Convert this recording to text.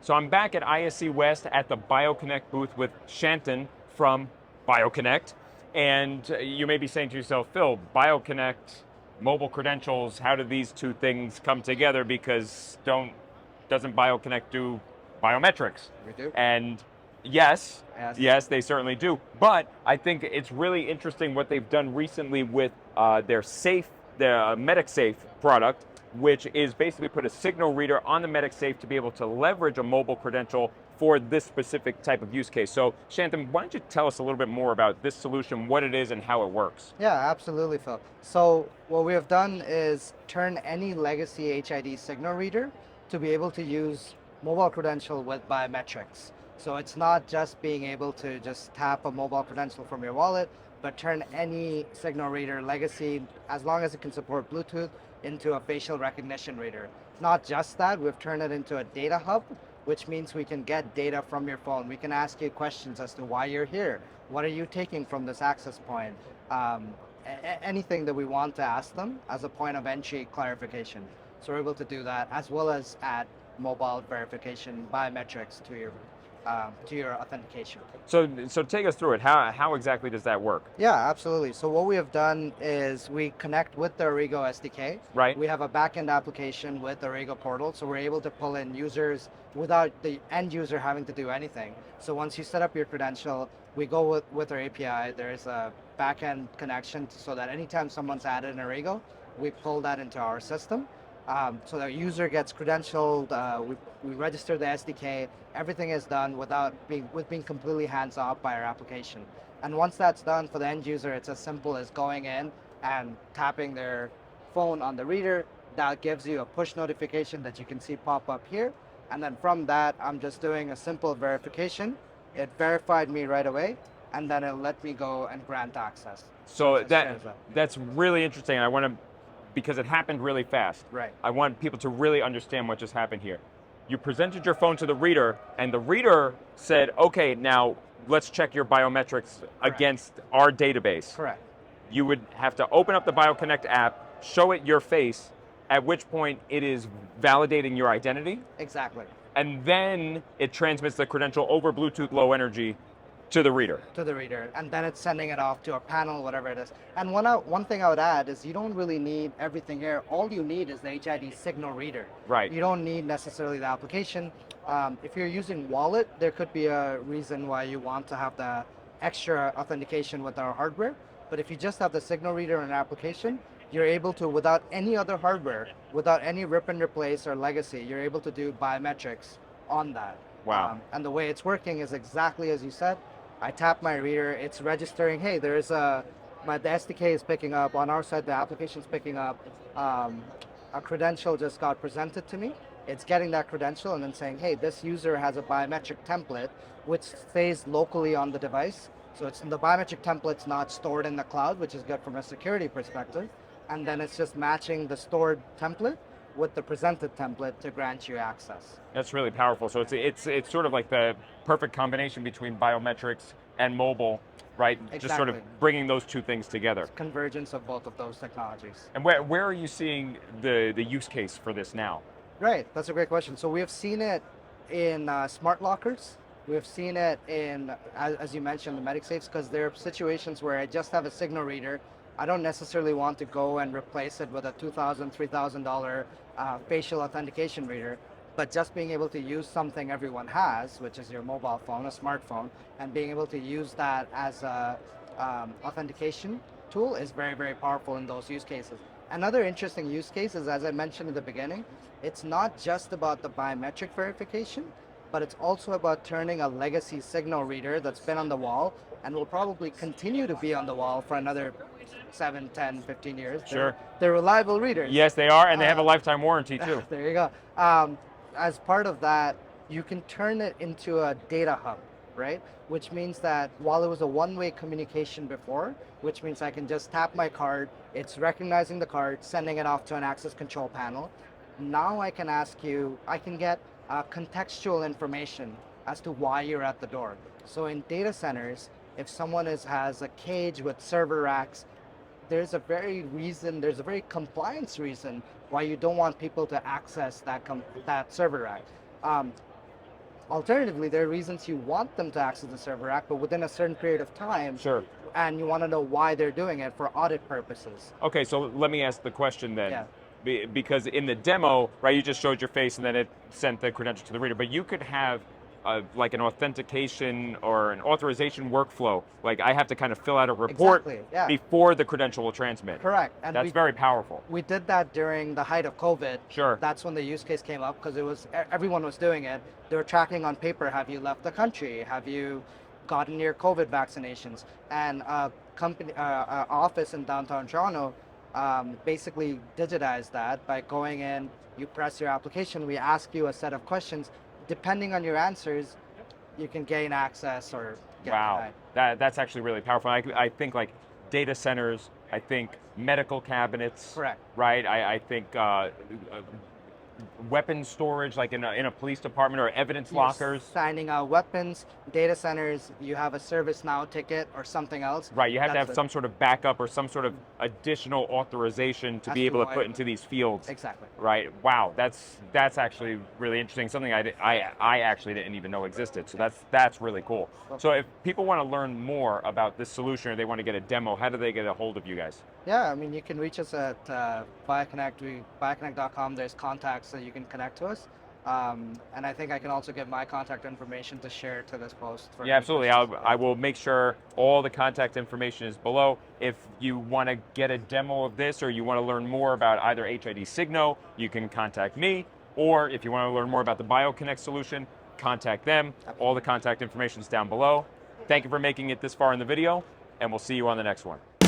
So I'm back at ISC West at the BioConnect booth with Sayantan from BioConnect. And you may be saying to yourself, Phil, BioConnect, mobile credentials, how do these two things come together? Because doesn't BioConnect do biometrics? We do. And yes, Yes. yes, they certainly do. But I think it's really interesting what they've done recently with their MedicSafe product, which is basically put a Signo reader on the MedicSafe to be able to leverage a mobile credential for this specific type of use case. So, Sayantan, why don't you tell us a little bit more about this solution, what it is, and how it works? Yeah, absolutely, Phil. So what we have done is turn any legacy HID signal reader to be able to use mobile credential with biometrics. So it's not just being able to just tap a mobile credential from your wallet, but turn any signal reader legacy, as long as it can support Bluetooth, into a facial recognition reader. Not just that, we've turned it into a data hub, which means we can get data from your phone. We can ask you questions as to why you're here. What are you taking from this access point? Anything that we want to ask them as a point of entry clarification. So we're able to do that, as well as add mobile verification biometrics to your authentication. So take us through it. How exactly does that work? Yeah, absolutely. So what we have done is we connect with the Origo SDK. Right. We have a backend application with the Origo portal, so we're able to pull in users without the end user having to do anything. So once you set up your credential, we go with our API. There is a backend connection so that anytime someone's added an Origo, we pull that into our system. So the user gets credentialed, we register the SDK, everything is done with being completely hands-off by our application. And once that's done for the end user, it's as simple as going in and tapping their phone on the reader. That gives you a push notification that you can see pop up here. And then from that, I'm just doing a simple verification. It verified me right away, and then it'll let me go and grant access. So Just as that. that's really interesting. I want to, because it happened really fast. Right. I want people to really understand what just happened here. You presented your phone to the reader, and the reader said, okay, now let's check your biometrics against our database. Correct. You would have to open up the BioConnect app, show it your face, at which point it is validating your identity, Exactly. and then it transmits the credential over Bluetooth Low Energy to the reader. To the reader, and then it's sending it off to a panel, whatever it is. And one thing I would add is you don't really need everything here. All you need is the HID signal reader. Right. You don't need necessarily the application. If you're using wallet, there could be a reason why you want to have the extra authentication with our hardware. But if you just have the signal reader and application, you're able to, without any other hardware, without any rip and replace or legacy, you're able to do biometrics on that. Wow. And the way it's working is exactly as you said. I tap my reader, it's registering, hey, the SDK is picking up, on our side the application's picking up, a credential just got presented to me. It's getting that credential and then saying, hey, this user has a biometric template which stays locally on the device. So the biometric template's not stored in the cloud, which is good from a security perspective. And then it's just matching the stored template with the presented template to grant you access. That's really powerful. So it's sort of like the perfect combination between biometrics and mobile, right? Exactly. Just sort of bringing those two things together. Convergence of both of those technologies. And where are you seeing the use case for this now? Right, that's a great question. So we have seen it in smart lockers. We have seen it in, as you mentioned, the MedicSafes, because there are situations where I just have a signal reader. I don't necessarily want to go and replace it with a $2,000, $3,000 facial authentication reader, but just being able to use something everyone has, which is your mobile phone, a smartphone, and being able to use that as a authentication tool is very, very powerful in those use cases. Another interesting use case is, as I mentioned in the beginning, it's not just about the biometric verification, but it's also about turning a legacy signal reader that's been on the wall and will probably continue to be on the wall for another 7, 10, 15 years. Sure. They're reliable readers. Yes, they are, and they have a lifetime warranty too. There you go. As part of that, you can turn it into a data hub, right? Which means that while it was a one-way communication before, which means I can just tap my card, it's recognizing the card, sending it off to an access control panel. Now I can get contextual information as to why you're at the door. So in data centers, if someone has a cage with server racks, there's a very compliance reason why you don't want people to access that server rack. Alternatively, there are reasons you want them to access the server rack, but within a certain period of time, Sure. and you want to know why they're doing it for audit purposes. Okay, so let me ask the question then. Yeah. Because in the demo, right, you just showed your face and then it sent the credential to the reader, but you could have like an authentication or an authorization workflow. Like I have to kind of fill out a report Exactly, yeah. before the credential will transmit. Correct. And That's very powerful. we did that during the height of COVID. Sure. That's when the use case came up because everyone was doing it. They were tracking on paper, have you left the country? Have you gotten your COVID vaccinations? And a company, office in downtown Toronto basically digitized that by going in, you press your application, we ask you a set of questions. Depending on your answers, you can gain access or get Wow, denied. that's actually really powerful. I think like data centers, I think medical cabinets. Correct. Right, I think weapon storage, like in a police department, or evidence You're lockers. signing out weapons, data centers, you have a ServiceNow ticket or something else. Right, you have to That's have some sort of backup or some sort of additional authorization to be able to put into these fields. Exactly. Right. Wow, that's actually really interesting. Something I actually didn't even know existed. So that's really cool. So if people want to learn more about this solution or they want to get a demo, how do they get a hold of you guys? Yeah, I mean, you can reach us at BioConnect, BioConnect.com. There's contacts that you can connect to us. And I think I can also get my contact information to share to this post. Yeah, absolutely. I will make sure all the contact information is below. If you want to get a demo of this or you want to learn more about either HID Signo, you can contact me. Or if you want to learn more about the BioConnect solution, contact them. All the contact information is down below. Thank you for making it this far in the video, and we'll see you on the next one.